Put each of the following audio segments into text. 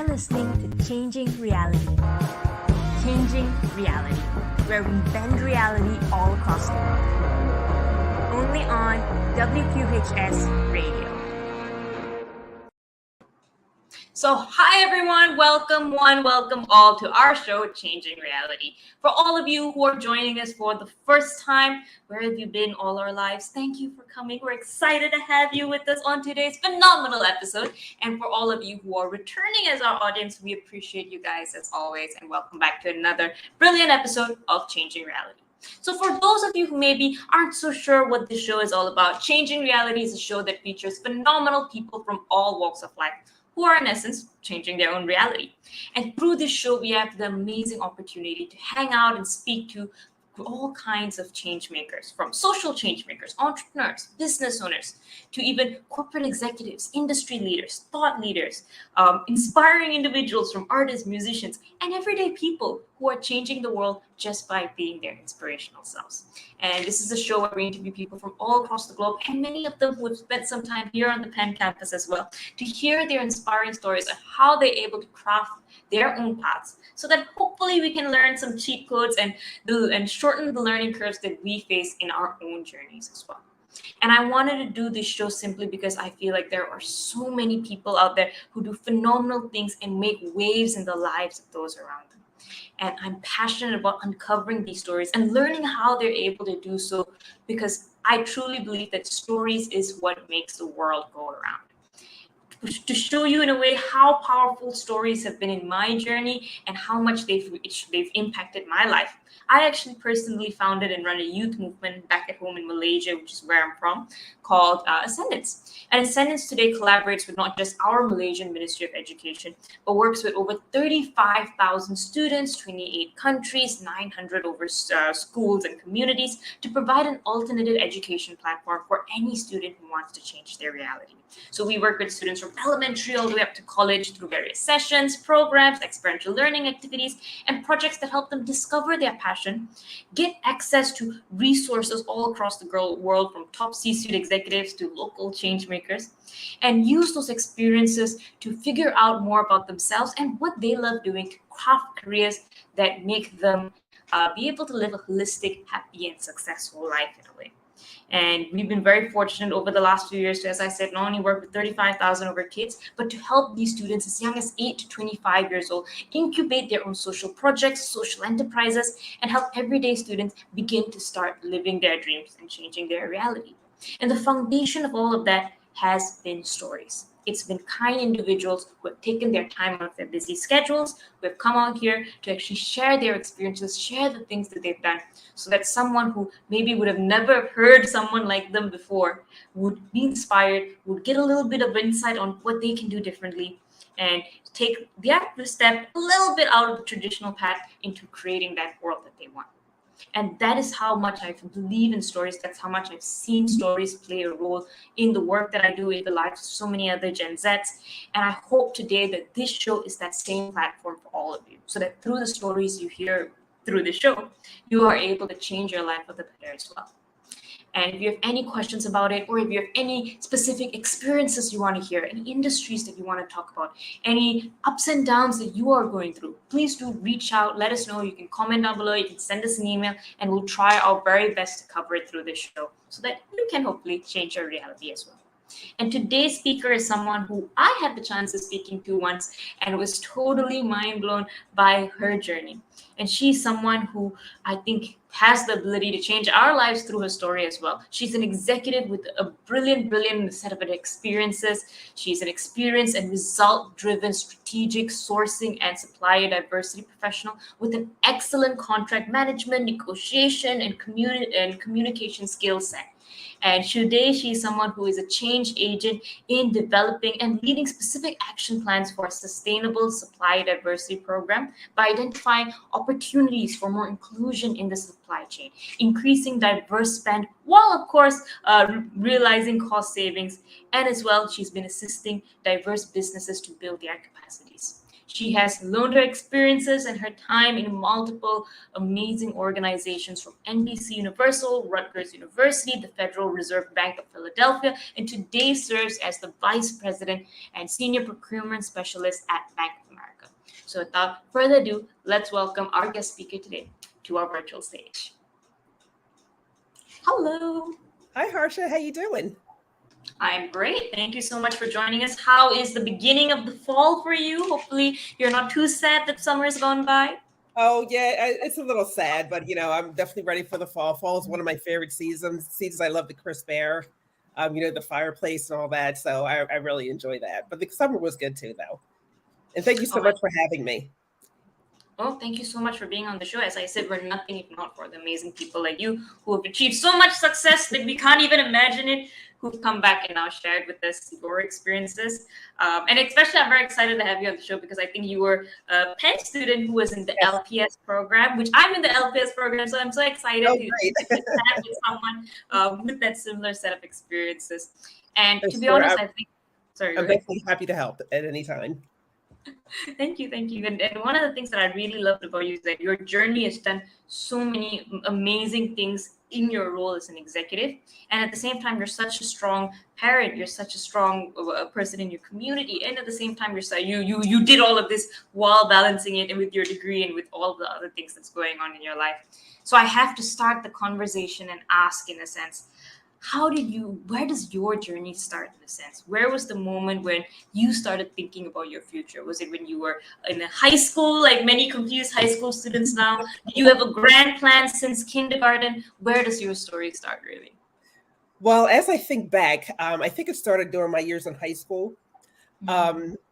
You're listening to Changing Reality. Changing Reality, where we bend reality all across the world. Only on WQHS Radio. So, hi everyone, welcome all to our show, Changing Reality. For all of you who are joining us for the first time, where have you been all our lives? Thank you for coming. We're excited to have you with us on today's phenomenal episode. And for all of you who are returning as our audience, we appreciate you guys as always, and welcome back to another brilliant episode of Changing Reality. So for those of you who maybe aren't so sure what this show is all about, Changing Reality is a show that features phenomenal people from all walks of life, who are in essence changing their own reality. And through this show, we have the amazing opportunity to hang out and speak to all kinds of change makers, from social change makers, entrepreneurs, business owners, to even corporate executives, industry leaders, thought leaders, inspiring individuals from artists, musicians, and everyday people who are changing the world just by being their inspirational selves. And this is a show where we interview people from all across the globe, and many of them who have spent some time here on the Penn campus as well, to hear their inspiring stories of how they're able to craft their own paths, so that hopefully we can learn some cheat codes and shorten the learning curves that we face in our own journeys as well. And I wanted to do this show simply because I feel like there are so many people out there who do phenomenal things and make waves in the lives of those around them. And I'm passionate about uncovering these stories and learning how they're able to do so, because I truly believe that stories is what makes the world go around. To show you in a way how powerful stories have been in my journey and how much they've impacted my life, I actually personally founded and run a youth movement back at home in Malaysia, which is where I'm from, called Ascendance. And Ascendance today collaborates with not just our Malaysian Ministry of Education, but works with over 35,000 students, 28 countries, 900 over schools and communities to provide an alternative education platform for any student who wants to change their reality. So we work with students from elementary all the way up to college through various sessions, programs, experiential learning activities, and projects that help them discover their passion, get access to resources all across the world, from top C-suite executives to local change makers, and use those experiences to figure out more about themselves and what they love doing to craft careers that make them be able to live a holistic, happy, and successful life in a way. And we've been very fortunate over the last few years to, as I said, not only work with 35,000 over kids, but to help these students as young as 8 to 25 years old incubate their own social projects, social enterprises, and help everyday students begin to start living their dreams and changing their reality. And the foundation of all of that has been stories. It's been kind individuals who have taken their time out of their busy schedules, who have come out here to actually share their experiences, share the things that they've done, so that someone who maybe would have never heard someone like them before would be inspired, would get a little bit of insight on what they can do differently, and take the active step a little bit out of the traditional path into creating that world that they want. And that is how much I believe in stories. That's how much I've seen stories play a role in the work that I do, in the lives of so many other Gen Zs. And I hope today that this show is that same platform for all of you, so that through the stories you hear through the show, you are able to change your life for the better as well. And if you have any questions about it, or if you have any specific experiences you want to hear, any industries that you want to talk about, any ups and downs that you are going through, please do reach out. Let us know. You can comment down below. You can send us an email, and we'll try our very best to cover it through this show so that you can hopefully change your reality as well. And today's speaker is someone who I had the chance of speaking to once and was totally mind blown by her journey. And she's someone who I think has the ability to change our lives through her story as well. She's an executive with a brilliant set of experiences. She's an experienced and result-driven strategic sourcing and supplier diversity professional with an excellent contract management, negotiation, and communication skill set. And today, she's someone who is a change agent in developing and leading specific action plans for a sustainable supply diversity program by identifying opportunities for more inclusion in the supply chain, increasing diverse spend, while of course realizing cost savings. And as well, she's been assisting diverse businesses to build their capacities. She has learned her experiences and her time in multiple amazing organizations, from NBC Universal, Rutgers University, the Federal Reserve Bank of Philadelphia, and today serves as the Vice President and Senior Procurement Specialist at Bank of America. America. So without further ado, let's welcome our guest speaker today to our virtual stage. Hello. Hi, Harsha. How you doing? I'm great. Thank you so much for joining us. How is the beginning of the fall for you? Hopefully, you're not too sad that summer's gone by. Oh, yeah, it's a little sad, but I'm definitely ready for the fall. Fall is one of my favorite seasons. I love the crisp air, the fireplace and all that. So I really enjoy that. But the summer was good too, though. And thank you so Oh, much for having me. well, thank you so much for being on the show. As I said, we're nothing if not for the amazing people like you who have achieved so much success that we can't even imagine it, who've come back and now shared with us your experiences. And especially, I'm very excited to have you on the show because I think you were a Penn student who was in the Yes. LPS program, which I'm in the LPS program. So I'm so excited to Great. chat with someone with that similar set of experiences. And to be Sure. honest, I think, sorry, I'm go ahead. definitely happy to help at any time. Thank you, thank you. And one of the things that I really loved about you is that your journey has done so many amazing things in your role as an executive, and at the same time, you're such a strong parent. You're such a strong person in your community, and at the same time, you did all of this while balancing it and with your degree and with all the other things that's going on in your life. So I have to start the conversation and ask, in a sense, where does your journey start, in a sense? Where was the moment when you started thinking about your future? Was it when you were in high school, like many confused high school students now? Did you have a grand plan since kindergarten? Where does your story start, really? Well, as I think back, I think it started during my years in high school.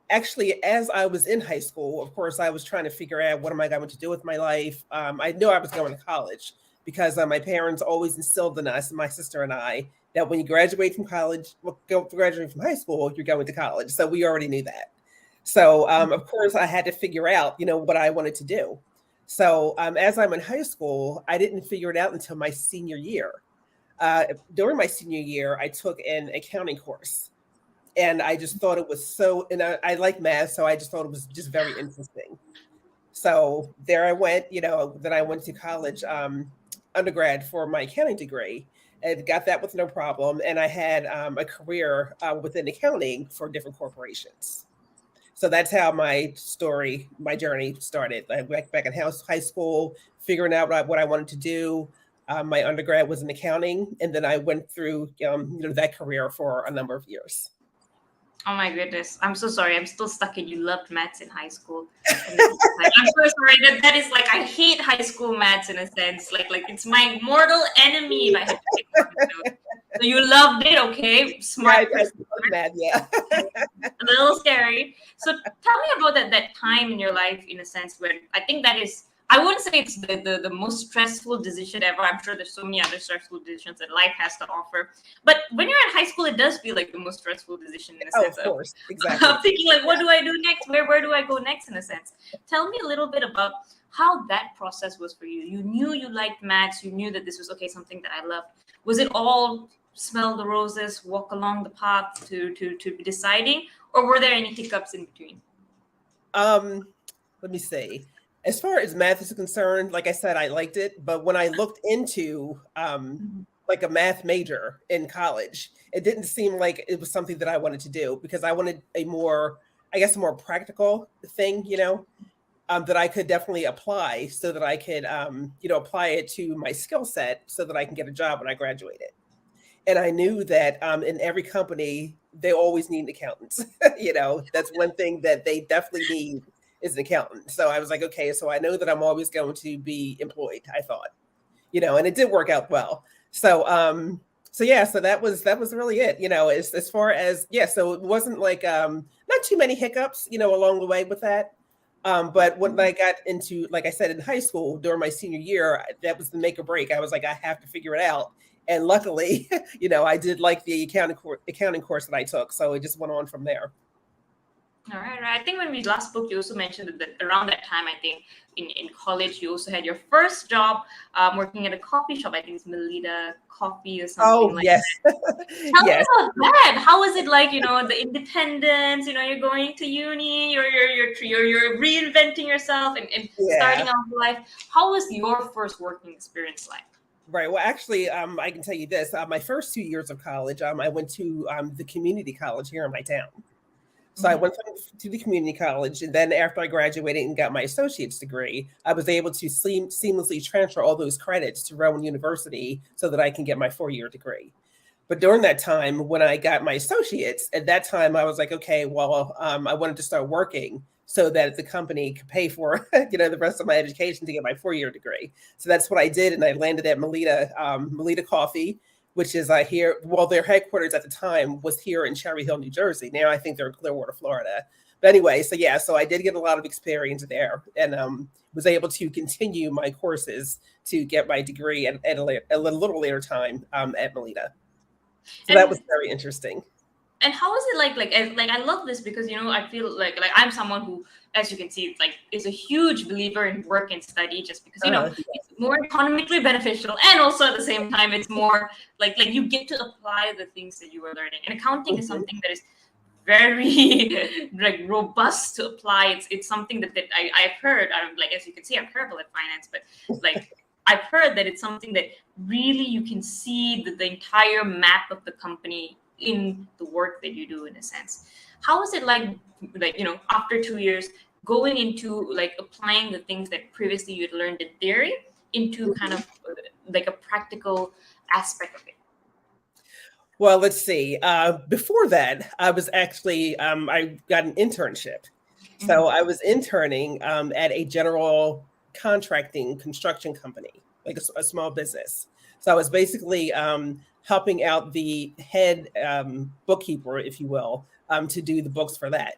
Actually, as I was in high school, of course, I was trying to figure out what am I going to do with my life. I knew I was going to college because my parents always instilled in us, my sister and I, that when you graduate from college, graduate from high school, you're going to college. So we already knew that. So, of course, I had to figure out, what I wanted to do. So as I'm in high school, I didn't figure it out until my senior year. During my senior year, I took an accounting course. And I just thought it was and I like math, so I just thought it was just very interesting. So there I went, then I went to college, undergrad for my accounting degree and got that with no problem. And I had a career within accounting for different corporations. So that's how my journey started. I went back in high school, figuring out what I wanted to do. My undergrad was in accounting, and then I went through, that career for a number of years. Oh my goodness. I'm so sorry. I'm still stuck in you loved maths in high school. I'm so sorry. That is like, I hate high school maths in a sense. Like it's my mortal enemy if I had to pick one. So you loved it, okay? Smart. Yeah, math, yeah. A little scary. So tell me about that time in your life, in a sense, where I think that is, I wouldn't say it's the most stressful decision ever. I'm sure there's so many other stressful decisions that life has to offer. But when you're in high school, it does feel like the most stressful decision in a sense. Of course, exactly. I'm thinking like, what do I do next? Where do I go next, in a sense? Tell me a little bit about how that process was for you. You knew you liked maths. You knew that this was, okay, something that I loved. Was it all smell the roses, walk along the path to deciding? Or were there any hiccups in between? Let me see. As far as math is concerned, like I said, I liked it. But when I looked into like a math major in college, it didn't seem like it was something that I wanted to do because I wanted a more practical thing, that I could definitely apply so that I could, apply it to my skill set so that I can get a job when I graduated. And I knew that in every company, they always need accountants. That's one thing that they definitely need is an accountant. So I was like, okay, so I know that I'm always going to be employed, I thought, and it did work out well. So, so that was really it, as far as, so it wasn't like, not too many hiccups, along the way with that. But when I got into, like I said, in high school during my senior year, that was the make or break. I was like, I have to figure it out. And luckily, I did like the accounting course that I took. So it just went on from there. All right. I think when we last spoke, you also mentioned that around that time, I think in college, you also had your first job working at a coffee shop. I think it's Melita Coffee or something like yes. that. Tell me about that. How was it like, the independence, you're going to uni, you're reinventing yourself and starting out life. How was your first working experience like? Right. Well, actually, I can tell you this. My first 2 years of college, I went to the community college here in my town. So I went to the community college, and then after I graduated and got my associate's degree, I was able to seamlessly transfer all those credits to Rowan University so that I can get my 4-year degree. But during that time, when I got my associates, at that time I was like, okay, well, I wanted to start working so that the company could pay for, the rest of my education to get my 4-year degree. So that's what I did, and I landed at Melita Coffee, which is here. Well, their headquarters at the time was here in Cherry Hill, New Jersey. Now I think they're in Clearwater, Florida. But anyway, so I did get a lot of experience there, and was able to continue my courses to get my degree at a little later time at Melita. So that was very interesting. And how is it like I love this because I feel like I'm someone who, as you can see, is a huge believer in work and study, just because it's more economically beneficial, and also at the same time it's more like you get to apply the things that you are learning. And accounting is something that is very robust to apply. It's something that I've heard. As you can see, I'm terrible at finance, but I've heard that it's something that really you can see the entire map of the company in the work that you do, in a sense. How is it after 2 years going into applying the things that previously you'd learned in theory into kind of a practical aspect of it? Well, let's see. Before that, I was actually, I got an internship. So I was interning at a general contracting construction company, like a small business. So I was basically helping out the head bookkeeper, if you will, to do the books for that.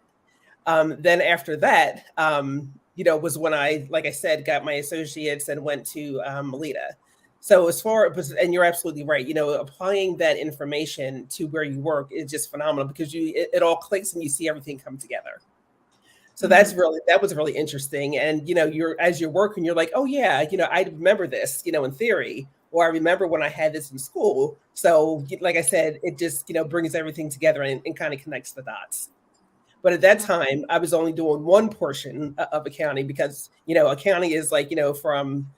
Then after that, was when I, like I said, got my associates and went to Melita. So and you're absolutely right, applying that information to where you work is just phenomenal because it all clicks and you see everything come together. So that was really interesting. And, as you're working, you're like, oh yeah, I remember this, in theory, or I remember when I had this in school. So like I said, it just, brings everything together and kind of connects the dots. But at that time, I was only doing one portion of accounting because, accounting is from,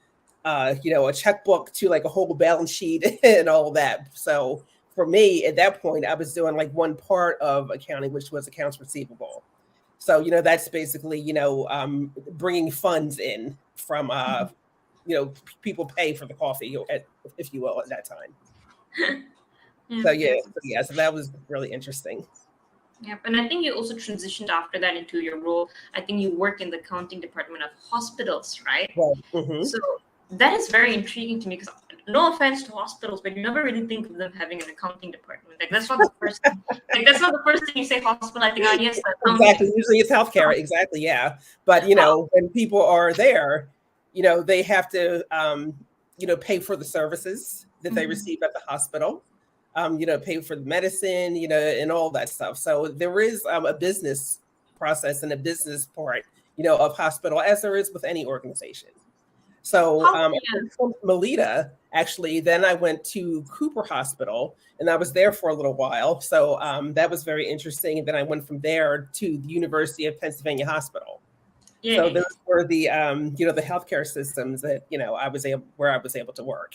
a checkbook to a whole balance sheet and all that. So for me, at that point, I was doing one part of accounting, which was accounts receivable. So, that's basically, bringing funds in from, people pay for the coffee, if you will, at that time. So that was really interesting. Yep. And I think you also transitioned after that into your role. I think you work in the accounting department of hospitals, right? Right. Mm-hmm. So that is very intriguing to me because, no offense to hospitals, but you never really think of them having an accounting department. That's not the first thing. That's not the first thing you say hospital. I think, yes. Exactly. Usually it's healthcare. Exactly. Yeah. But, when people are there, they have to, pay for the services that they receive at the hospital, pay for the medicine, and all that stuff. So there is a business process and a business part, of hospital, as there is with any organization. So from Melita, actually, then I went to Cooper Hospital, and I was there for a little while. So that was very interesting. And then I went from there to the University of Pennsylvania Hospital. Yeah. So those were the, the healthcare systems that, I was able to work.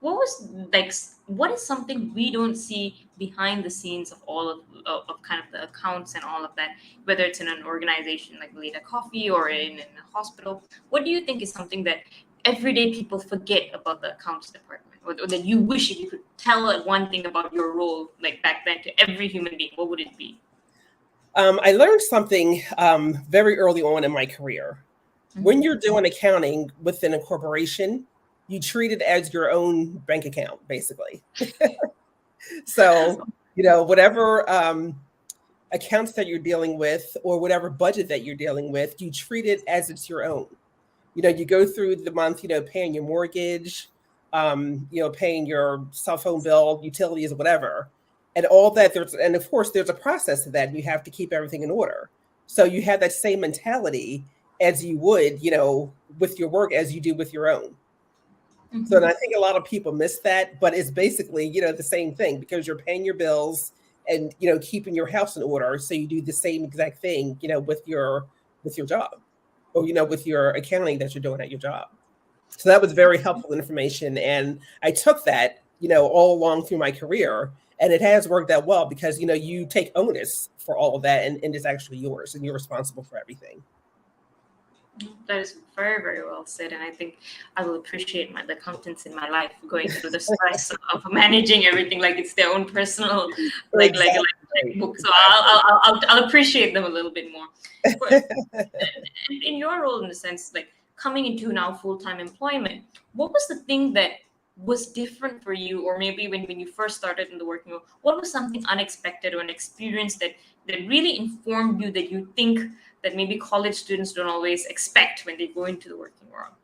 What is something we don't see behind the scenes of all of kind of the accounts and all of that, whether it's in an organization like Melita Coffee or in a hospital? What do you think is something that everyday people forget about the accounts department, or that you wish you could tell one thing about your role, back then, to every human being? What would it be? I learned something very early on in my career. Mm-hmm. When you're doing accounting within a corporation, you treat it as your own bank account, basically. So, whatever accounts that you're dealing with or whatever budget that you're dealing with, you treat it as it's your own. You go through the month, paying your mortgage, paying your cell phone bill, utilities, whatever, and all that. And of course, there's a process to that. You have to keep everything in order. So you have that same mentality as you would, with your work as you do with your own. Mm-hmm. So I think a lot of people miss that, but it's basically, the same thing because you're paying your bills and, keeping your house in order. So you do the same exact thing, with your job or, with your accounting that you're doing at your job. So that was very helpful information. And I took that, all along through my career. And it has worked out well because, you take onus for all of that and it's actually yours and you're responsible for everything. That is very, very well said. And I think I will appreciate the accountants in my life going through the stress of managing everything like it's their own personal, Exactly. book. So I'll appreciate them a little bit more. But in your role, in the sense, like coming into now full-time employment, what was the thing that was different for you, or maybe when you first started in the working world, what was something unexpected or an experience that really informed you that you think that maybe college students don't always expect when they go into the working world?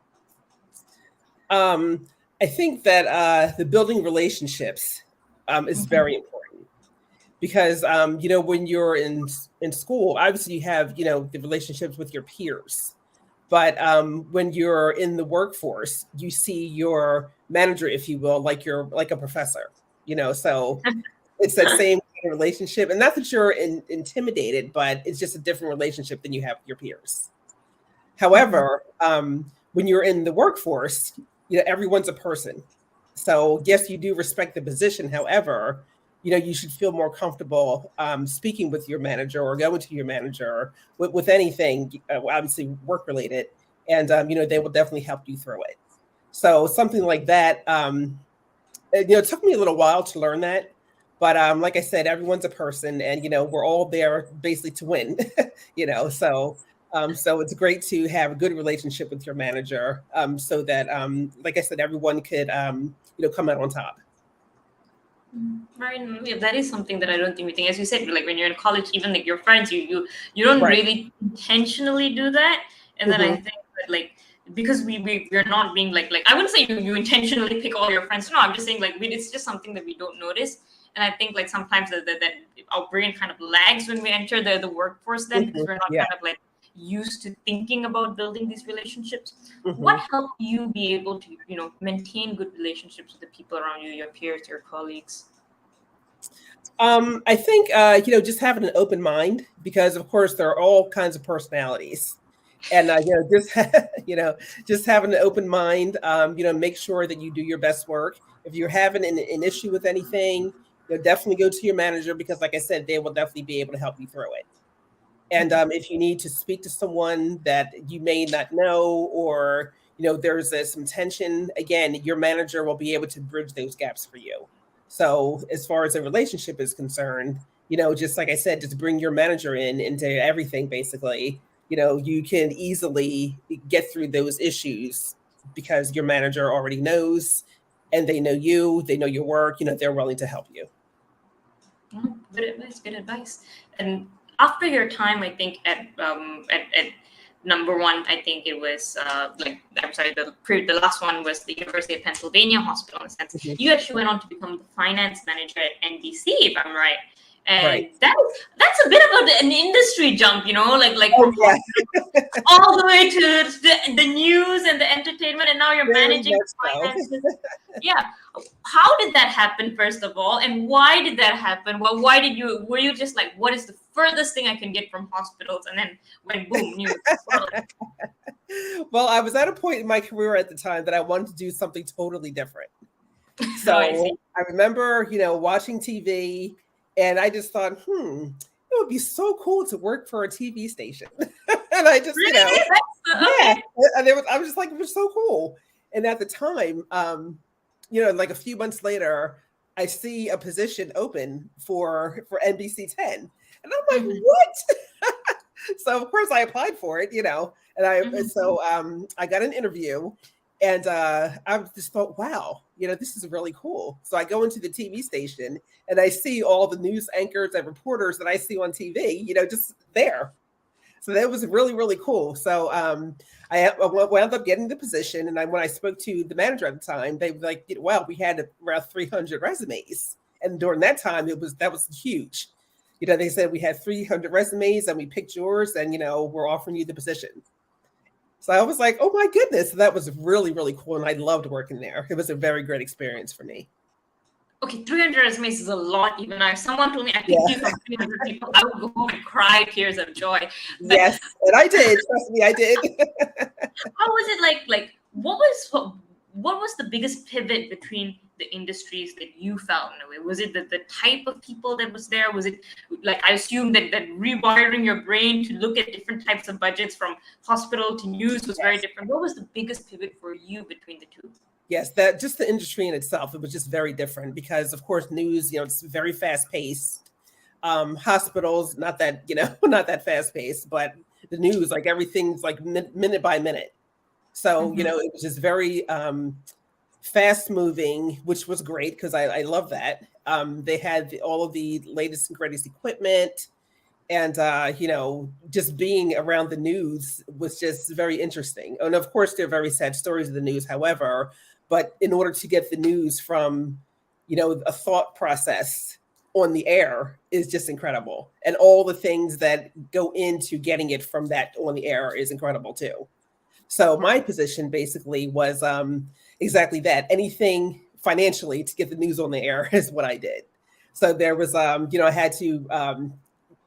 I think that the building relationships is very important because, when you're in school, obviously you have, the relationships with your peers. But when you're in the workforce, you see your manager, if you will, like you're like a professor, so it's that same kind of relationship. And not that you're intimidated, but it's just a different relationship than you have with your peers. However, when you're in the workforce, everyone's a person. So yes, you do respect the position. However, you should feel more comfortable speaking with your manager or going to your manager with anything, obviously work related, and they will definitely help you through it. So something like that, it took me a little while to learn that, but like I said, everyone's a person, and we're all there basically to win. So it's great to have a good relationship with your manager, so that, like I said, everyone could come out on top. Right. Yeah, that is something that I don't think we think. As you said, like when you're in college, even like your friends, you don't Right. really intentionally do that. And then I think that because we're not being like I wouldn't say you intentionally pick all your friends. No, I'm just saying it's just something that we don't notice. And I think sometimes that our brain kind of lags when we enter the workforce then, because we're not Yeah. kind of used to thinking about building these relationships. What helped you be able to maintain good relationships with the people around you, your peers, your colleagues? I think just having an open mind, because of course there are all kinds of personalities, and just having an open mind. Make sure that you do your best work. If you're having an issue with anything, definitely go to your manager, because like I said, they will definitely be able to help you through it. And if you need to speak to someone that you may not know, or there's some tension, again, your manager will be able to bridge those gaps for you. So as far as a relationship is concerned, just like I said, just bring your manager into everything, basically. You can easily get through those issues because your manager already knows, and they know you, they know your work, they're willing to help you. Good advice. Good advice. And after your time, I think at number one, I think it was I'm sorry, the last one was the University of Pennsylvania Hospital. In a sense, you actually went on to become the finance manager at NBC, if I'm right. And Right. that's a bit of an industry jump, Oh, from yeah. all the way to the news and the entertainment, and now you're Very managing much so. finances. Yeah. How did that happen, first of all, and why did that happen? Well, were you just like, what is the furthest thing I can get from hospitals? And then when boom, news. Well, I was at a point in my career at the time that I wanted to do something totally different. So I remember, watching TV, and I just thought, it would be so cool to work for a TV station. And I just, really? yeah, and I was just like, it was so cool. And at the time, like a few months later, I see a position open for NBC 10, and I'm like, what? So of course I applied for it, and I got an interview, and I just thought, wow, this is really cool. So I go into the TV station, and I see all the news anchors and reporters that I see on TV, just there. So that was really, really cool. So I wound up getting the position. And when I spoke to the manager at the time, they were like, well, we had around 300 resumes. And during that time, that was huge. They said we had 300 resumes, and we picked yours, and, we're offering you the position. So I was like, oh my goodness. That was really, really cool. And I loved working there. It was a very great experience for me. Okay, 300 resumes is a lot. Even if someone told me I picked you from 300 people, I would go home and cry tears of joy. But yes, and I did. Trust me, I did. How was it like? What was the biggest pivot between the industries that you fell in a way? Was it the type of people that was there? Was it like, I assume that rewiring your brain to look at different types of budgets from hospital to news was very different? What was the biggest pivot for you between the two? Yes, that just the industry in itself, it was just very different because, of course, news, it's very fast paced. Hospitals, not that, not that fast paced, but the news, like everything's like minute by minute. So, it was just very fast moving, which was great because I love that. They had all of the latest and greatest equipment. And, just being around the news was just very interesting. And of course, there are very sad stories of the news, however, but in order to get the news from, a thought process on the air is just incredible. And all the things that go into getting it from that on the air is incredible too. So my position basically was exactly that. Anything financially to get the news on the air is what I did. So there was, I had to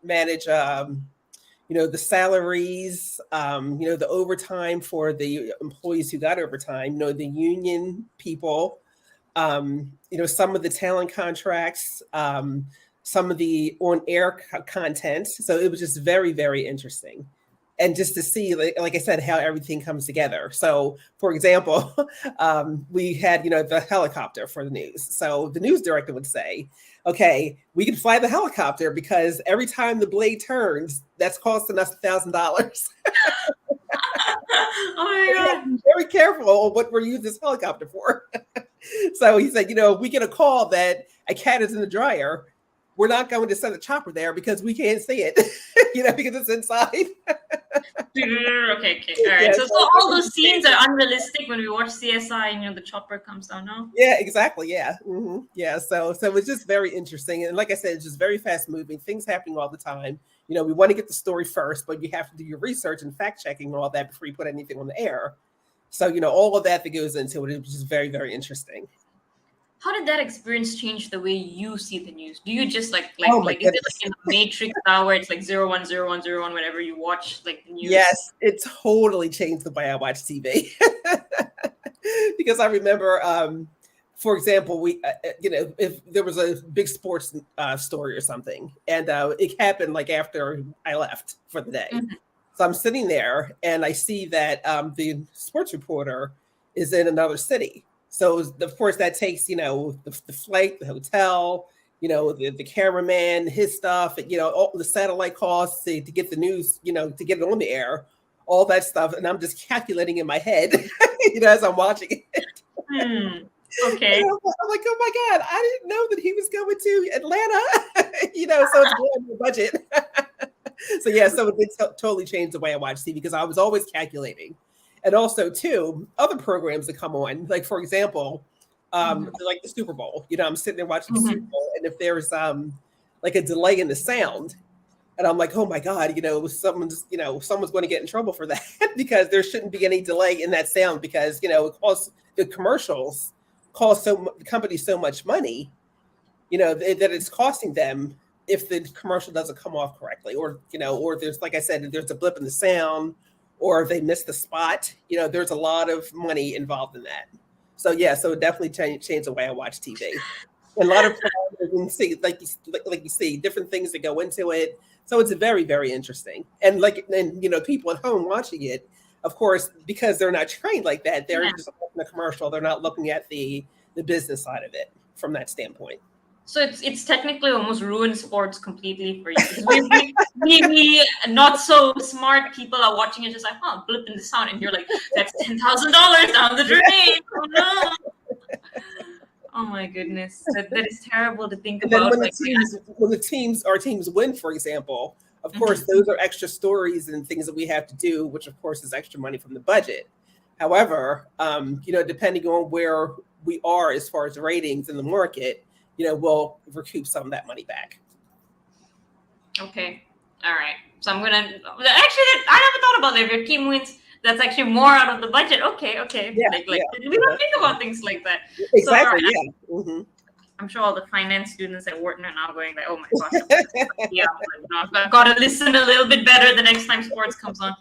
manage, the salaries, the overtime for the employees who got overtime, the union people, some of the talent contracts, some of the on-air content. So it was just very, very interesting. And just to see, like I said, how everything comes together. So, for example, we had, the helicopter for the news. So the news director would say, okay, we can fly the helicopter because every time the blade turns, that's costing us $1,000. Oh my God. Be very careful what we're using this helicopter for. So he said, we get a call that a cat is in the dryer. We're not going to send a chopper there because we can't see it, because it's inside. Okay. All right. So all those scenes are unrealistic when we watch CSI and, the chopper comes down, no? Yeah, exactly. Yeah. Mm-hmm. Yeah. So it's just very interesting. And like I said, it's just very fast moving, things happening all the time. We want to get the story first, but you have to do your research and fact checking and all that before you put anything on the air. So, all of that goes into it, which is very, very interesting. How did that experience change the way you see the news? Do you just is it like in the Matrix now where it's like 010101 whenever you watch like the news? Yes, it totally changed the way I watch TV. Because I remember, for example, we, if there was a big sports story or something, and it happened like after I left for the day. Mm-hmm. So I'm sitting there and I see that the sports reporter is in another city. So of course that takes, the flight, the hotel, the cameraman, his stuff, all the satellite costs to get the news, to get it on the air, all that stuff. And I'm just calculating in my head, as I'm watching it. Okay. I'm like, oh my God, I didn't know that he was going to Atlanta, so it's going the budget. So yeah, so it totally changed the way I watch TV because I was always calculating. And also, too, other programs that come on, like, for example, like the Super Bowl, I'm sitting there watching the Super Bowl. And if there's like a delay in the sound, and I'm like, oh, my God, someone's going to get in trouble for that because there shouldn't be any delay in that sound because, it costs the commercials cost the company so much money, that it's costing them if the commercial doesn't come off correctly or there's, like I said, there's a blip in the sound. Or if they miss the spot, there's a lot of money involved in that. So yeah, so it definitely changed the way I watch TV. And a lot of you see, like you see, different things that go into it. So it's very, very interesting. And people at home watching it, of course, because they're not trained like that, they're just looking at the commercial. They're not looking at the business side of it from that standpoint. So it's technically almost ruined sports completely for you. We not so smart people are watching it just like, blip in the sound, and you're like, that's $10,000 down the drain. Oh no! Oh my goodness, that is terrible to think about. When our teams win, for example, of course, those are extra stories and things that we have to do, which of course is extra money from the budget. However, depending on where we are as far as ratings in the market, we'll recoup some of that money back. Okay. All right. So I'm going to, actually, I never thought about that. If your team wins, that's actually more out of the budget. Okay. Yeah, We don't think about things like that. Exactly. So, yeah. Mm-hmm. I'm sure all the finance students at Wharton are now going like, oh my gosh, yeah, I've got to listen a little bit better the next time sports comes on.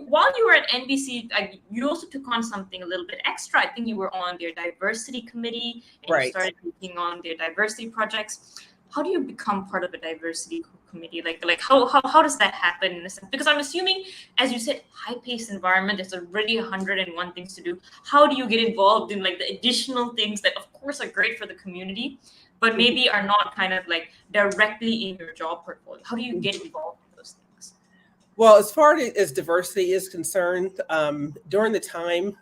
While you were at NBC, you also took on something a little bit extra. I think you were on their diversity committee, and you started taking on their diversity projects. How do you become part of a diversity committee? Like how does that happen in a sense? Because I'm assuming, as you said, high-paced environment, there's already 101 things to do. How do you get involved in like the additional things that of course are great for the community, but maybe are not kind of like directly in your job portfolio? How do you get involved in those things? Well, as far as diversity is concerned, during the time,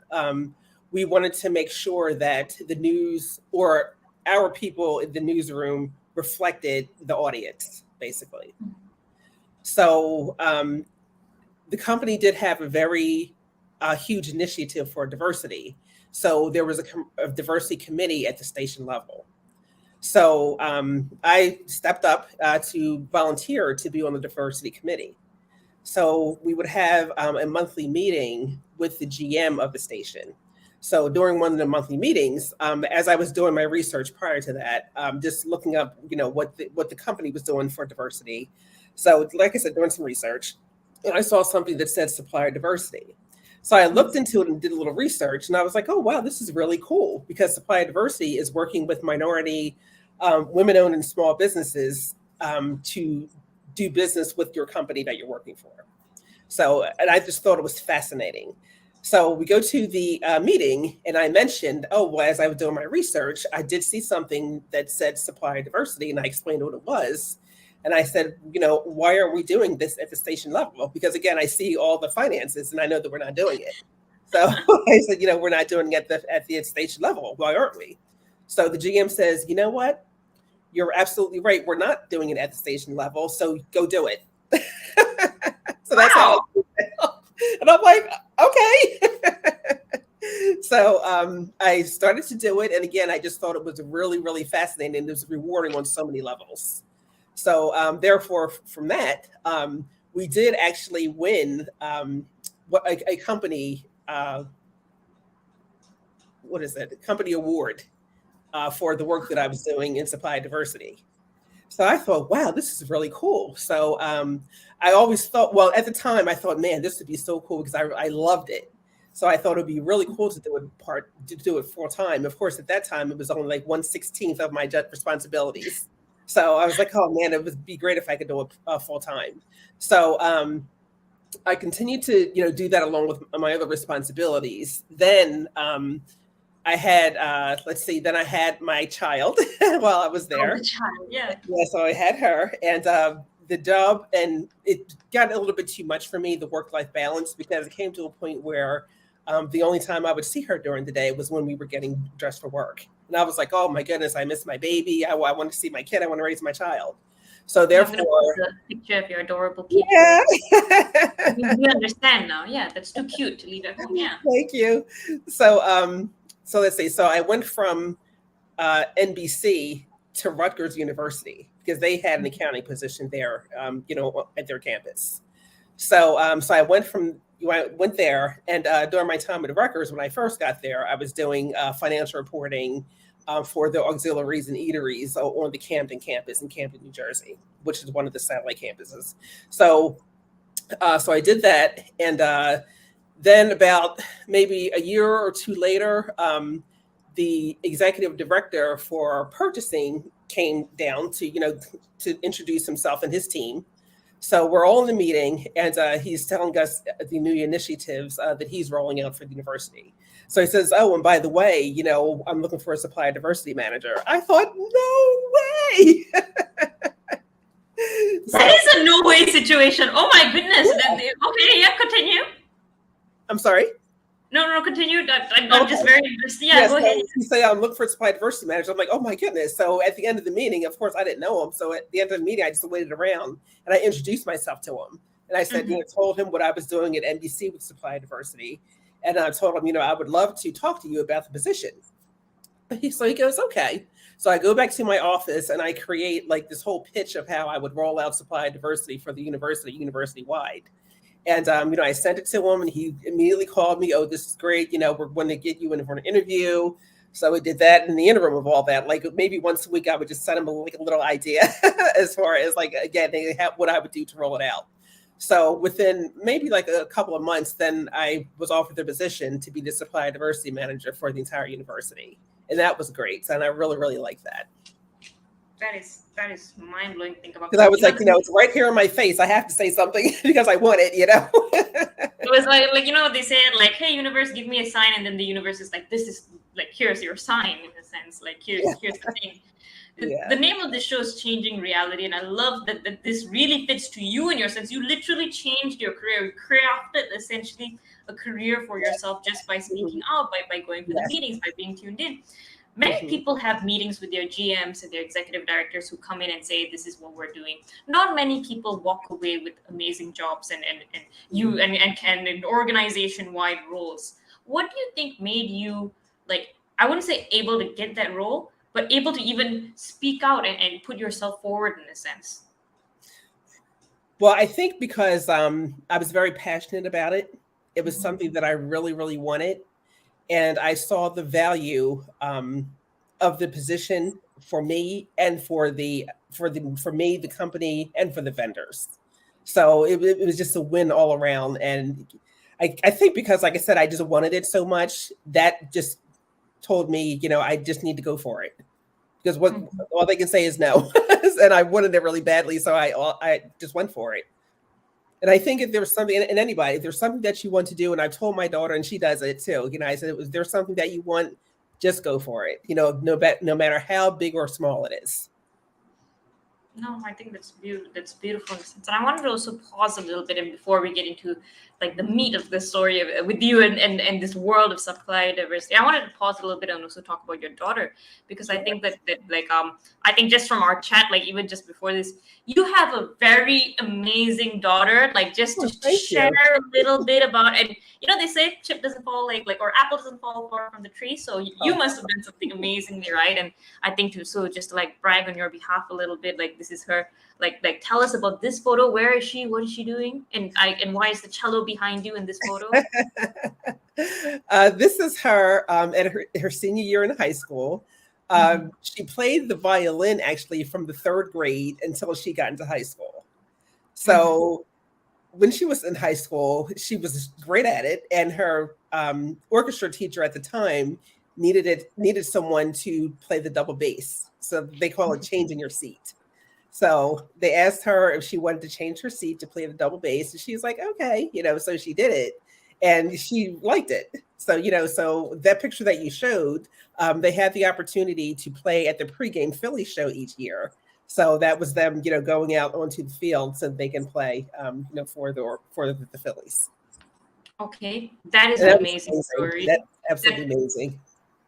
we wanted to make sure that the news or our people in the newsroom reflected the audience, basically. So the company did have a very huge initiative for diversity. So there was a diversity committee at the station level. So I stepped up to volunteer to be on the diversity committee. So we would have a monthly meeting with the GM of the station. So during one of the monthly meetings, as I was doing my research prior to that, just looking up, what the company was doing for diversity. So like I said, doing some research, and I saw something that said supplier diversity. So I looked into it and did a little research, and I was like, oh, wow, this is really cool, because supplier diversity is working with minority, women-owned and small businesses to do business with your company that you're working for. So, and I just thought it was fascinating. So we go to the meeting, and I mentioned, as I was doing my research, I did see something that said supplier diversity, and I explained what it was. And I said, why aren't we doing this at the station level? Because again, I see all the finances, and I know that we're not doing it. So I said, we're not doing it at the station level. Why aren't we? So the GM says, you know what? You're absolutely right. We're not doing it at the station level. So go do it. So that's how. And I'm like, okay. So I started to do it. And again, I just thought it was really, really fascinating. And it was rewarding on so many levels. So therefore, from that, we did actually win a company, what is it? A company award for the work that I was doing in supply diversity. So I thought, wow, this is really cool. So I always thought, well, at the time I thought, man, this would be so cool because I loved it. So I thought it'd be really cool to do it full time. Of course, at that time, it was only like 1/16 of my responsibilities. So I was like, oh man, it would be great if I could do it full time. So I continued to, do that along with my other responsibilities. Then I had, then I had my child while I was there. Oh, the child, yeah. Yeah, so I had her, and the job, and it got a little bit too much for me, the work-life balance, because it came to a point where the only time I would see her during the day was when we were getting dressed for work. And I was like, oh my goodness, I miss my baby. I want to see my kid. I want to raise my child. So therefore, a picture of your adorable kid. Yeah. We understand now. Yeah, that's too cute to leave at home. Yeah. Thank you. So let's see. So I went from NBC to Rutgers University because they had an accounting position there, at their campus. So I went there, and during my time at Rutgers, when I first got there, I was doing financial reporting for the auxiliaries and eateries on the Camden campus in Camden, New Jersey, which is one of the satellite campuses. So I did that, and then about maybe a year or two later, the executive director for purchasing came down to introduce himself and his team. So we're all in the meeting, and he's telling us the new initiatives that he's rolling out for the university. So he says, oh, and by the way, I'm looking for a supplier diversity manager. I thought, no way. That is a no way situation. Oh my goodness. Yeah. Okay, yeah, continue. I'm sorry? No, continue. I'm just very interested. Yeah, go ahead. You say I'm looking for a supply diversity manager. I'm like, oh my goodness. So at the end of the meeting, of course, I didn't know him. So at the end of the meeting, I just waited around and I introduced myself to him. And I said, told him what I was doing at NBC with supply diversity. And I told him, I would love to talk to you about the position. So he goes, okay. So I go back to my office and I create like this whole pitch of how I would roll out supply diversity for the university-wide. And, I sent it to him and he immediately called me. Oh, this is great. We're going to get you in for an interview. So we did that in the interim of all that. Like maybe once a week, I would just send them like a little idea as far as like, again, they have what I would do to roll it out. So within maybe like a couple of months, then I was offered the position to be the supplier diversity manager for the entire university. And that was great. And I really, really liked that. That is mind blowing. Think about because I was like, it's right here in my face. I have to say something because I want it, It was like they said like, hey, universe, give me a sign, and then the universe is like, this is like, here's your sign in a sense. Like here's the thing. The name of this show is Changing Reality, and I love that this really fits to you in your sense. You literally changed your career. You crafted essentially a career for yourself just by speaking out, by going to the meetings, by being tuned in. Many people have meetings with their GMs and their executive directors who come in and say, this is what we're doing. Not many people walk away with amazing jobs and organization-wide roles. What do you think made you, like, I wouldn't say able to get that role, but able to even speak out and put yourself forward in a sense? Well, I think because I was very passionate about it. It was something that I really, really wanted. And I saw the value of the position for me and for me, the company, and for the vendors. So it was just a win all around. And I think because, like I said, I just wanted it so much, that just told me, I just need to go for it. Because all they can say is no. And I wanted it really badly. So I just went for it. And I think if there's something, and anybody, if there's something that you want to do, and I've told my daughter, and she does it too, I said, if there's something that you want, just go for it, no matter how big or small it is. No, I think that's beautiful. And I wanted to also pause a little bit, and before we get into like the meat of the story with you and this world of supply diversity, I wanted to pause a little bit and also talk about your daughter, because I think that I think just from our chat, like even just before this, you have a very amazing daughter. Like just to share a little bit about, and they say chip doesn't fall or apple doesn't fall far from the tree. So you must have done something amazingly right. And I think just to like brag on your behalf a little bit, like this is her. Like tell us about this photo. Where is she? What is she doing? And why is the cello behind you in this photo? This is her at her senior year in high school. She played the violin actually from the 3rd grade until she got into high school. So when she was in high school, she was great at it, and her orchestra teacher at the time needed someone to play the double bass. So they call it changing your seat. So they asked her if she wanted to change her seat to play the double bass, and she's like, okay, so she did it, and she liked it. So, so that picture that you showed, they had the opportunity to play at the pregame Philly show each year. So that was them, going out onto the field so they can play, for the Phillies. Okay, that is an amazing story. That's absolutely amazing.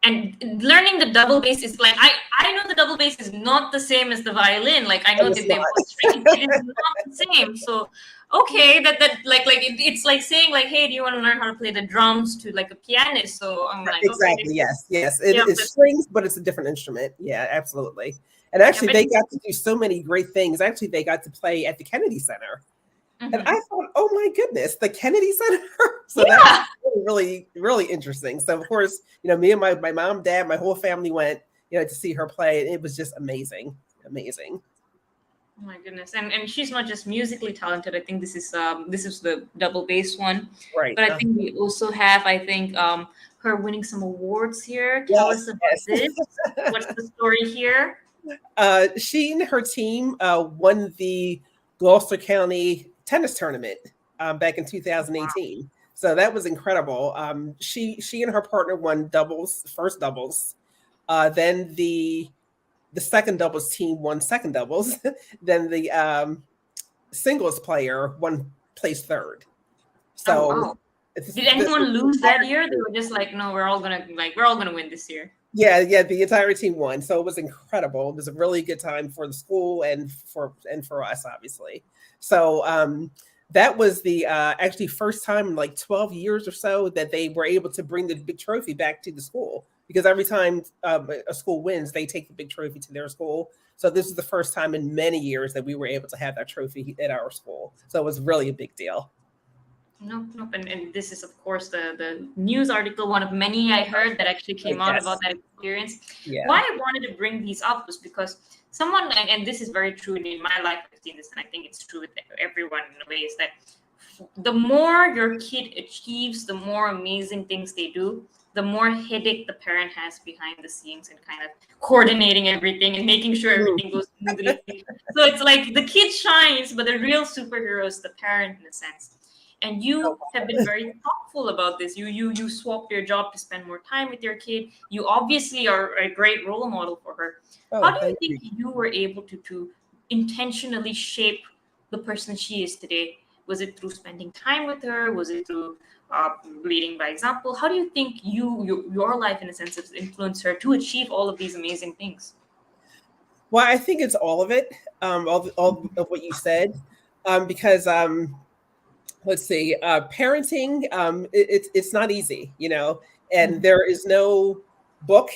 And learning the double bass is like, I know the double bass is not the same as the violin. Like I know that they both string, it is not the same. So okay, it's like saying like, hey, do you want to learn how to play the drums to like a pianist? So I'm like, exactly, okay. Yes, it's strings, but it's a different instrument. Yeah, absolutely. And actually, they got to do so many great things. Actually, they got to play at the Kennedy Center. And I thought, oh my goodness, the Kennedy Center. So that was really, really interesting. So of course, me and my mom, dad, my whole family went, to see her play. And it was just amazing. Amazing. Oh my goodness. And she's not just musically talented. I think this is the double bass one. Right. But I think we also have, her winning some awards here. Tell us about this. What's the story here? She and her team won the Gloucester County tennis tournament back in 2018. Wow. So that was incredible. She and her partner won first doubles. Then the second doubles team won second doubles. Then the singles player placed 3rd. So wow. Did anyone lose that year? They were just like, no, we're all gonna win this year. Yeah, the entire team won. So it was incredible. It was a really good time for the school and for us, obviously. So that was the actually first time in like 12 years or so that they were able to bring the big trophy back to the school, because every time a school wins, they take the big trophy to their school. So this is the first time in many years that we were able to have that trophy at our school. So it was really a big deal. Nope, nope. And this is, of course, the news article, one of many I heard that actually came out about Yes. that experience. Yeah. Why I wanted to bring these up was because someone, and this is very true in my life, I've seen this, and I think it's true with everyone in a way, is that the more your kid achieves, the more amazing things they do, the more headache the parent has behind the scenes and kind of coordinating everything and making sure Mm. everything goes smoothly. So it's like the kid shines, but the real superhero is the parent in a sense. And you have been very thoughtful about this. You swapped your job to spend more time with your kid. You obviously are a great role model for her. How Oh, do you thank think you. you were able to intentionally shape the person she is today? Was it through spending time with her? Was it through leading by example? How do you think your life, in a sense, has influenced her to achieve all of these amazing things? Well, I think it's all of it, all of what you said, because let's see, parenting, it's not easy, and Mhm. there is no book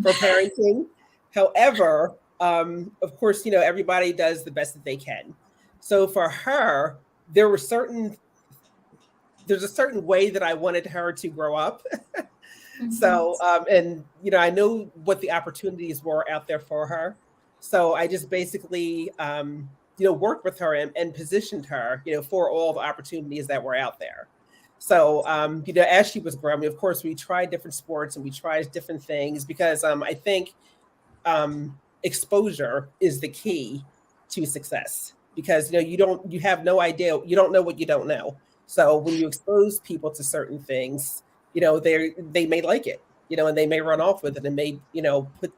for parenting. However, of course, everybody does the best that they can. So for her, there were certain there's a certain way that I wanted her to grow up. Mhm. So, and I know what the opportunities were out there for her. So I just basically, worked with her and positioned her, for all the opportunities that were out there. So, as she was growing, of course, we tried different sports and we tried different things because I think exposure is the key to success because you have no idea, you don't know what you don't know. So when you expose people to certain things, they may like it, and they may run off with it and may put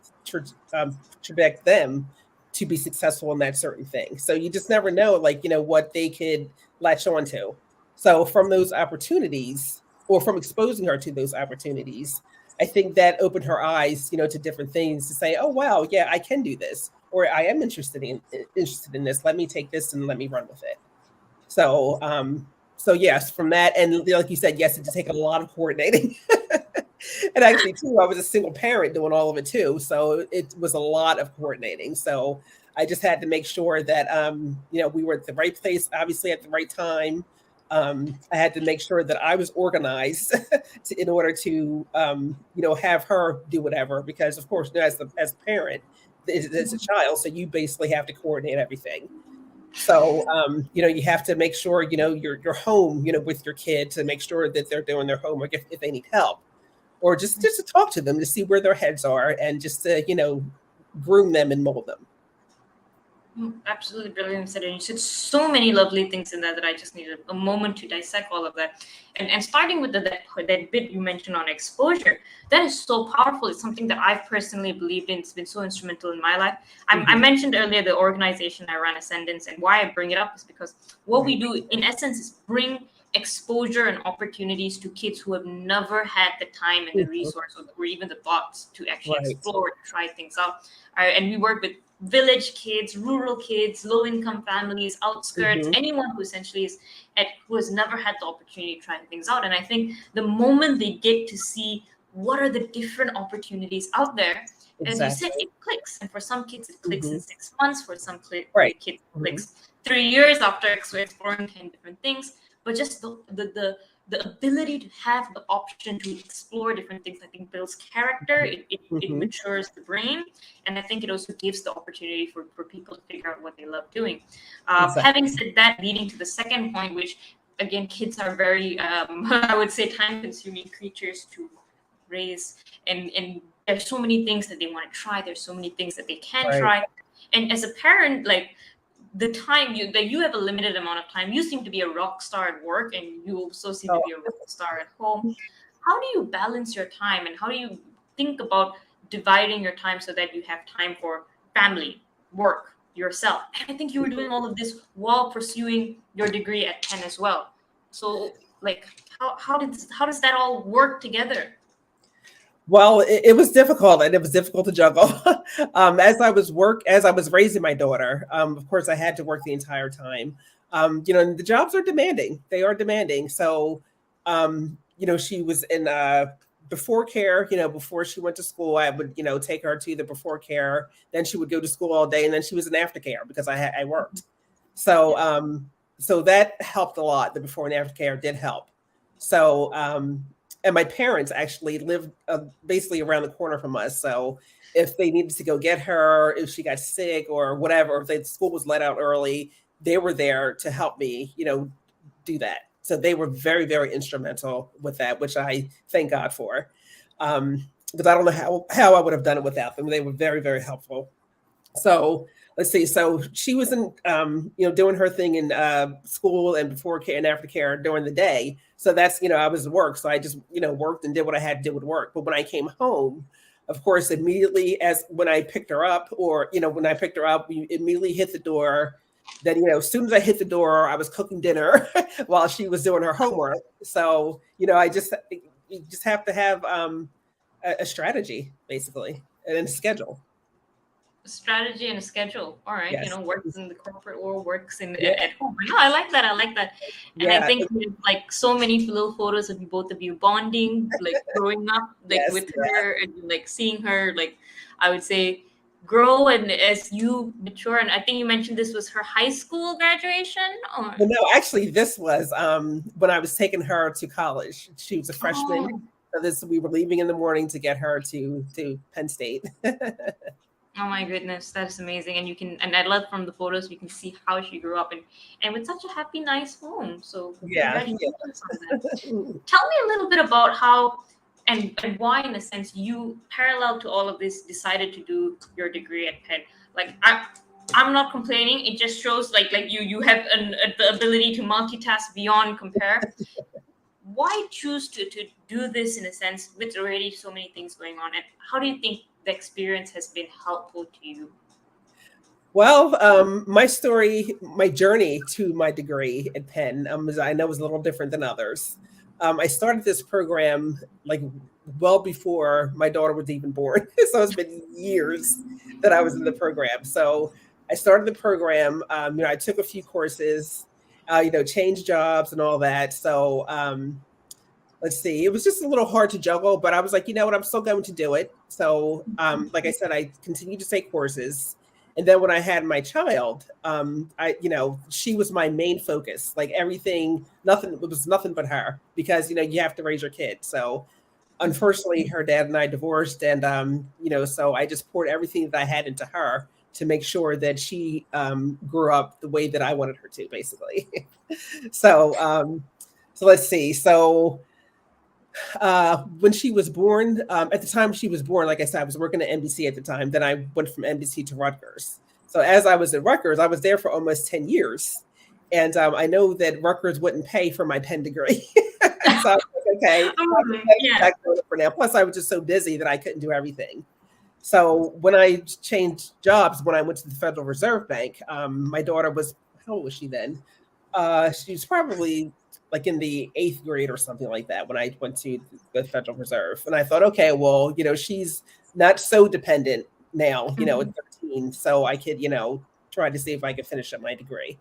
traject them to be successful in that certain thing. So you just never know, like what they could latch onto. So from those opportunities, or from exposing her to those opportunities, I think that opened her eyes, to different things to say, oh wow, yeah, I can do this, or I am interested in this. Let me take this and let me run with it. So, so yes, from that, and like you said, yes, it did take a lot of coordinating. And actually, too, I was a single parent doing all of it too, so it was a lot of coordinating. So I just had to make sure that we were at the right place, obviously at the right time. I had to make sure that I was organized in order to have her do whatever, because of course, as a parent, it's a child, so you basically have to coordinate everything. So, you have to make sure, you're home, with your kid to make sure that they're doing their homework if they need help, or just to talk to them to see where their heads are and just to, groom them and mold them. Absolutely brilliant said, and you said so many lovely things in there that I just needed a moment to dissect all of that. And starting with that bit you mentioned on exposure, that is so powerful. It's something that I've personally believed in. It's been so instrumental in my life. I Mhm. mentioned earlier the organization I run, Ascendance, and why I bring it up is because what we Right. do in essence is bring exposure and opportunities to kids who have never had the time and the Mhm. resource or even the thoughts to actually Right. explore, to try things out. And we work with village kids, rural kids, low income families, outskirts, Mhm. anyone who essentially who has never had the opportunity to try things out. And I think the moment they get to see what are the different opportunities out there, as you said, Exactly. it clicks. And for some kids, it clicks in Mhm. 6 months. For some Right. kids, it Mhm. clicks 3 years after exploring 10 different things. But just the ability to have the option to explore different things, I think builds character. It Mhm. matures the brain, and I think it also gives the opportunity for people to figure out what they love doing. Having Exactly. said that, leading to the second point, which again, kids are very, I would say, time-consuming creatures to raise, and there's so many things that they want to try. There's so many things that they can Right. try, and as a parent, like the time you have a limited amount of time. You seem to be a rock star at work, and you also seem to So be a rock star at home. How do you balance your time, and how do you think about dividing your time so that you have time for family, work, yourself? And I think you were doing all of this while pursuing your degree at Penn as well. So, like, how does that all work together? well, it was difficult, and it was difficult to juggle. As I was raising my daughter, of course I had to work the entire time. And the jobs are demanding. They are demanding. So, she was in before care, before she went to school, I would, take her to the before care. Then she would go to school all day, and then she was in aftercare because I worked. So, So that helped a lot. The before and after care did help. So, and my parents actually lived basically around the corner from us. So if they needed to go get her, if she got sick or whatever, if the school was let out early, they were there to help me, do that. So they were very, very instrumental with that, which I thank God for. Because I don't know how I would have done it without them. They were very, very helpful. So let's see. So she was in, doing her thing in school and before care and after care during the day. So that's, I was at work. So I just, worked and did what I had to do with work. But when I came home, of course, immediately when I picked her up when I picked her up, we immediately hit the door. Then, as soon as I hit the door, I was cooking dinner while she was doing her homework. So, you just have to have a strategy, basically, and a schedule. Strategy and a schedule. All right. Yes. Works in the corporate world, works at home. No, I like that. And I think like so many little photos of both of you bonding, like growing up, like with her and like seeing her, like I would say grow and as you mature. And I think you mentioned this was her high school graduation. Or? Well, no, actually this was when I was taking her to college. She was a freshman. So we were leaving in the morning to get her to Penn State. Oh my goodness, that is amazing. And I love from the photos you can see how she grew up and with such a happy, nice home. So congratulations on that. Tell me a little bit about how and why, in a sense, you parallel to all of this decided to do your degree at Penn. Like I'm not complaining. It just shows like you have the ability to multitask beyond compare. Why choose to do this in a sense with already so many things going on? And how do you think the experience has been helpful to you? Well, my journey to my degree at Penn, I know was a little different than others. I started this program like well before my daughter was even born. So it's been years that I was in the program. So I started the program. I took a few courses, changed jobs and all that. So let's see, it was just a little hard to juggle, but I was like, you know what, I'm still going to do it. So like I said, I continued to take courses. And then when I had my child, she was my main focus, like everything, it was nothing but her because, you have to raise your kid. So unfortunately, her dad and I divorced. And, so I just poured everything that I had into her to make sure that she grew up the way that I wanted her to, basically. So let's see. So when she was born, at the time she was born, like I said, I was working at NBC at the time. Then I went from NBC to Rutgers. So as I was at Rutgers, I was there for almost 10 years. And I know that Rutgers wouldn't pay for my Penn degree. So I was like, okay, for now. Plus I was just so busy that I couldn't do everything. So when I changed jobs, when I went to the Federal Reserve Bank, my daughter was, how old was she then? She was probably like in the 8th grade or something like that when I went to the Federal Reserve. And I thought, okay, well, she's not so dependent now, at 13. So I could, try to see if I could finish up my degree.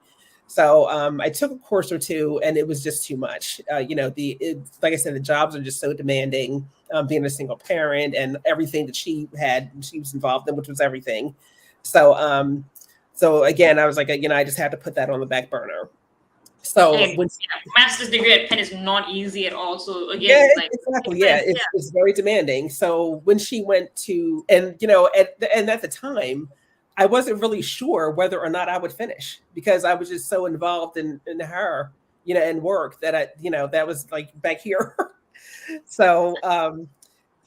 So I took a course or two and it was just too much. Like I said, the jobs are just so demanding, being a single parent and everything that she was involved in, which was everything. So, so again, I was like, I just had to put that on the back burner. So master's degree at Penn is not easy at all. So again, exactly. It's very demanding. So when she went to, and at the time, I wasn't really sure whether or not I would finish because I was just so involved in her, and work that that was like back here. So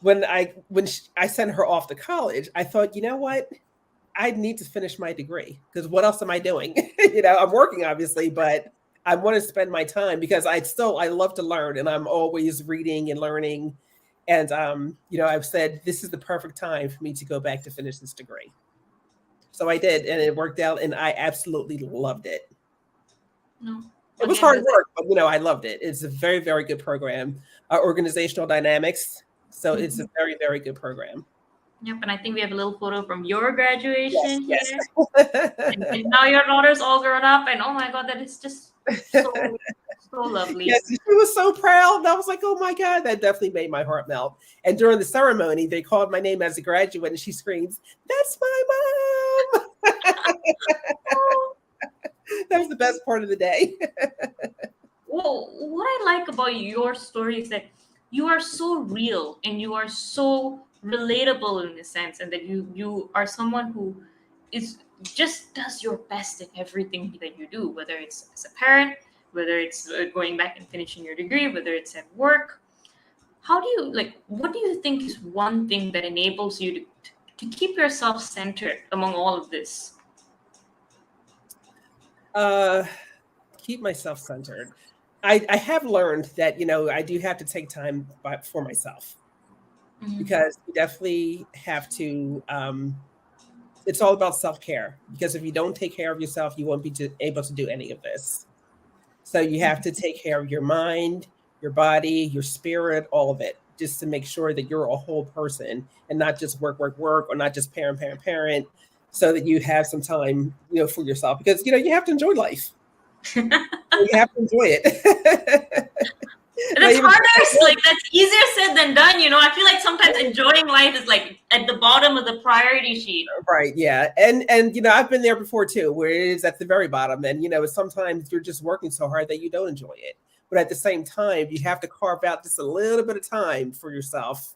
when I sent her off to college, I thought, you know what? I need to finish my degree because what else am I doing? I'm working obviously, but I want to spend my time because I love to learn and I'm always reading and learning. And, I've said, this is the perfect time for me to go back to finish this degree. So I did, and it worked out and I absolutely loved it. No. It was hard work, but, I loved it. It's a very, very good program. Organizational dynamics. So it's a very, very good program. Yep, and I think we have a little photo from your graduation yes. here. and now your daughter's all grown up, and oh my God, that is just so lovely. Yes, she was so proud. And I was like, oh my God, that definitely made my heart melt. And during the ceremony, they called my name as a graduate, and she screams, "That's my mom!" That was the best part of the day. Well, what I like about your story is that you are so real and you are so relatable in a sense, and that you are someone who is just does your best in everything that you do, whether it's as a parent, whether it's going back and finishing your degree, whether it's at work. How do you like? What do you think is one thing that enables you to keep yourself centered among all of this? Uh, Keep myself centered. I have learned that, I do have to take time for myself, Mhm. because you definitely have to. It's all about self-care, because if you don't take care of yourself, you won't be able to do any of this. So you have to take care of your mind, your body, your spirit, all of it, just to make sure that you're a whole person and not just work, work, work, or not just parent, parent, parent, so that you have some time, for yourself, because, you have to enjoy life. You have to enjoy it. Not That's even harder. Like that's easier said than done. I feel like sometimes enjoying life is like at the bottom of the priority sheet. right, yeah, and I've been there before too, where it is at the very bottom, and sometimes you're just working so hard that you don't enjoy it, but at the same time, you have to carve out just a little bit of time for yourself,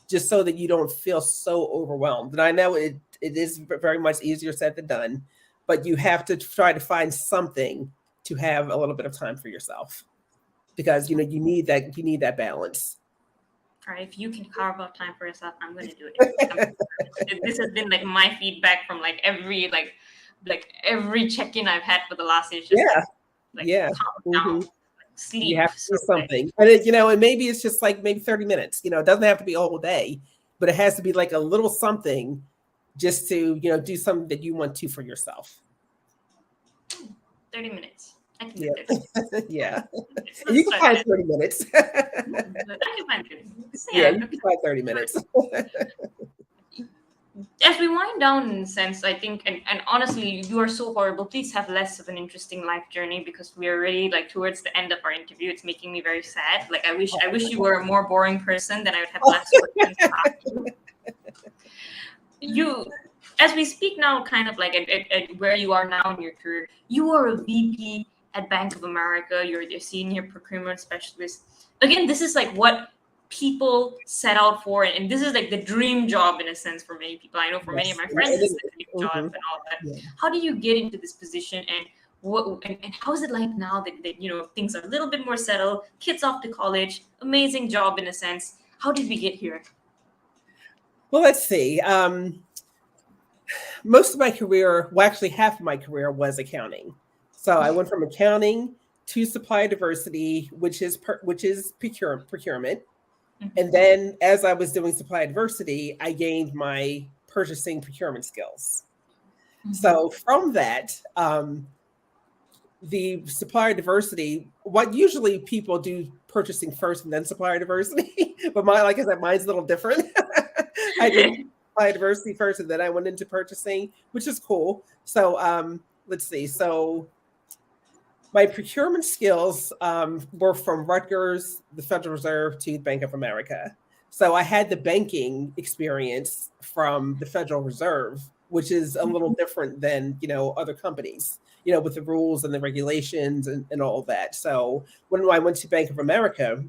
just so that you don't feel so overwhelmed. And I know it is very much easier said than done, but you have to try to find something to have a little bit of time for yourself, because you need that balance. All right, if you can carve out time for yourself, I'm gonna do it. This has been like my feedback from like every check-in I've had for the last year. It's just Yeah, like yeah. calm down, Hmm. like You sleep. have to So do like, something, and maybe it's just like maybe 30 minutes. It doesn't have to be a whole day, but it has to be like a little something, just to do something that you want to for yourself. 30 minutes. I can do Yeah. 30 minutes. Yeah. And Let's you can start find that. 30 minutes. I can find 30 minutes. Yeah, Yeah. you can find 30 minutes. As we wind down in a sense, I think, and honestly, you are so horrible. Please have less of an interesting life journey, because we are really like towards the end of our interview. It's making me very sad. Like I wish you were a more boring person, then I would have less questions to ask you. You, as we speak now, kind of like at where you are now in your career, you are a VP at Bank of America. You're the senior procurement specialist. Again, this is like what people set out for, and this is like the dream job in a sense for many people. I know for many of Yes. my And friends, it it's is. the dream job Mhm. and all that. Yeah. How do you get into this position, and and how is it like now that things are a little bit more settled, kids off to college, amazing job in a sense? How did we get here? Well, let's see. Most of my career, well, actually half of my career was accounting. So I went from accounting to supply diversity, which is procurement. And Mhm. then as I was doing supply diversity, I gained my purchasing procurement skills. Mhm. So from that, the supplier diversity, what usually people do purchasing first and then supplier diversity, but like I said, mine's a little different. I did supply diversity first and then I went into purchasing, which is cool. So let's see. So my procurement skills were from Rutgers, the Federal Reserve, to Bank of America. So I had the banking experience from the Federal Reserve, which is a little different than other companies, with the rules and the regulations and all that. So when I went to Bank of America,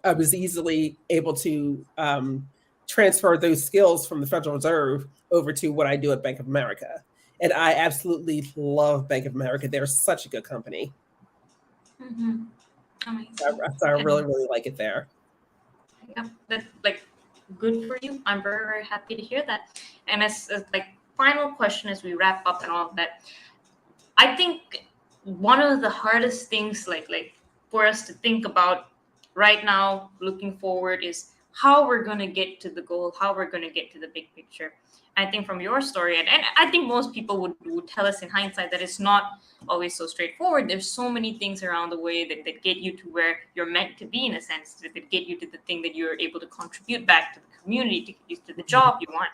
I was easily able to transfer those skills from the Federal Reserve over to what I do at Bank of America. And I absolutely love Bank of America. They're such a good company. Mhm. Amazing. So I really, And really like it there. yeah, that's like good for you. I'm very, very happy to hear that. And as like final question as we wrap up and all of that, I think one of the hardest things like for us to think about right now looking forward is how we're going to get to the goal, how we're going to get to the big picture. I think from your story, and I think most people would tell us in hindsight that it's not always so straightforward. There's so many things around the way that get you to where you're meant to be in a sense, that get you to the thing that you're able to contribute back to the community, to get you to the job you want.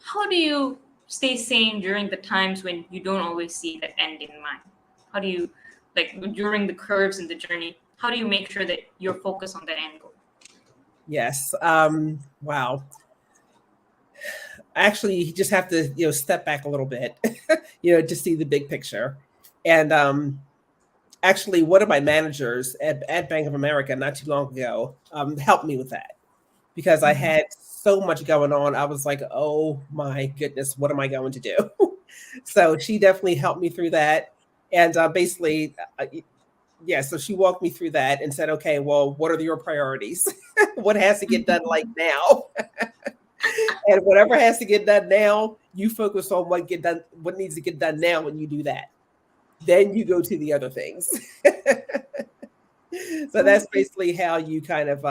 How do you stay sane during the times when you don't always see that end in mind? How do you, like during the curves in the journey, how do you make sure that you're focused on that end goal? Yes. Wow. Actually, you just have to step back a little bit, to see the big picture. And actually, one of my managers at Bank of America not too long ago helped me with that because I had so much going on. I was like, oh my goodness, what am I going to do? So she definitely helped me through that. And basically, so she walked me through that and said, okay, well, what are your priorities? What has to get done like now? And whatever has to get done now, you focus on what needs to get done now when you do that. Then you go to the other things. So that's basically how you kind of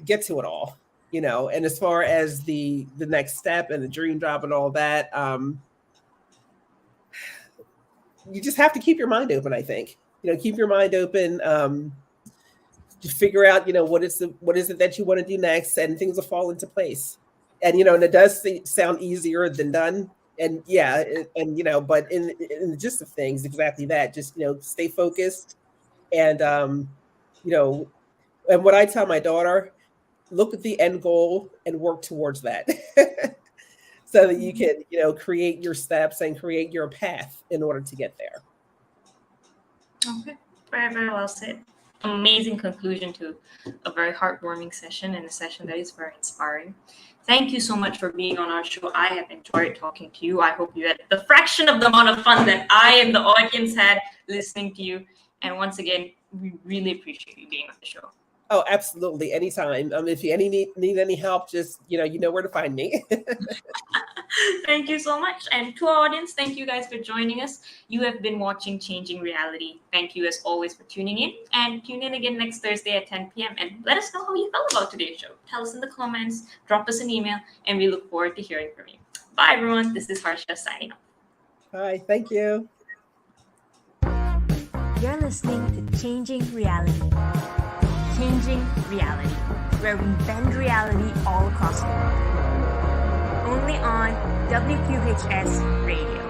get to it all, and as far as the next step and the dream job and all that, you just have to keep your mind open. I think, keep your mind open, to figure out, what is it that you want to do next, and things will fall into place. And, and it does sound easier than done. And but in the gist of things, exactly that, just, stay focused. And, and what I tell my daughter, look at the end goal and work towards that so that you can, create your steps and create your path in order to get there. Okay, very, very well said. Amazing conclusion to a very heartwarming session, and a session that is very inspiring. Thank you so much for being on our show. I have enjoyed talking to you. I hope you had the fraction of the amount of fun that I and the audience had listening to you. And once again, we really appreciate you being on the show. Oh, absolutely. Anytime. If you need any help, just, you know where to find me. Thank you so much. And to our audience, thank you guys for joining us. You have been watching Changing Reality. Thank you as always for tuning in, and tune in again next Thursday at 10 p.m. and let us know how you felt about today's show. Tell us in the comments, drop us an email, and we look forward to hearing from you. Bye, everyone. This is Harsha signing off. Bye. Thank you. You're listening to Changing Reality. Changing Reality, where we bend reality all across the world. Only on WQHS Radio.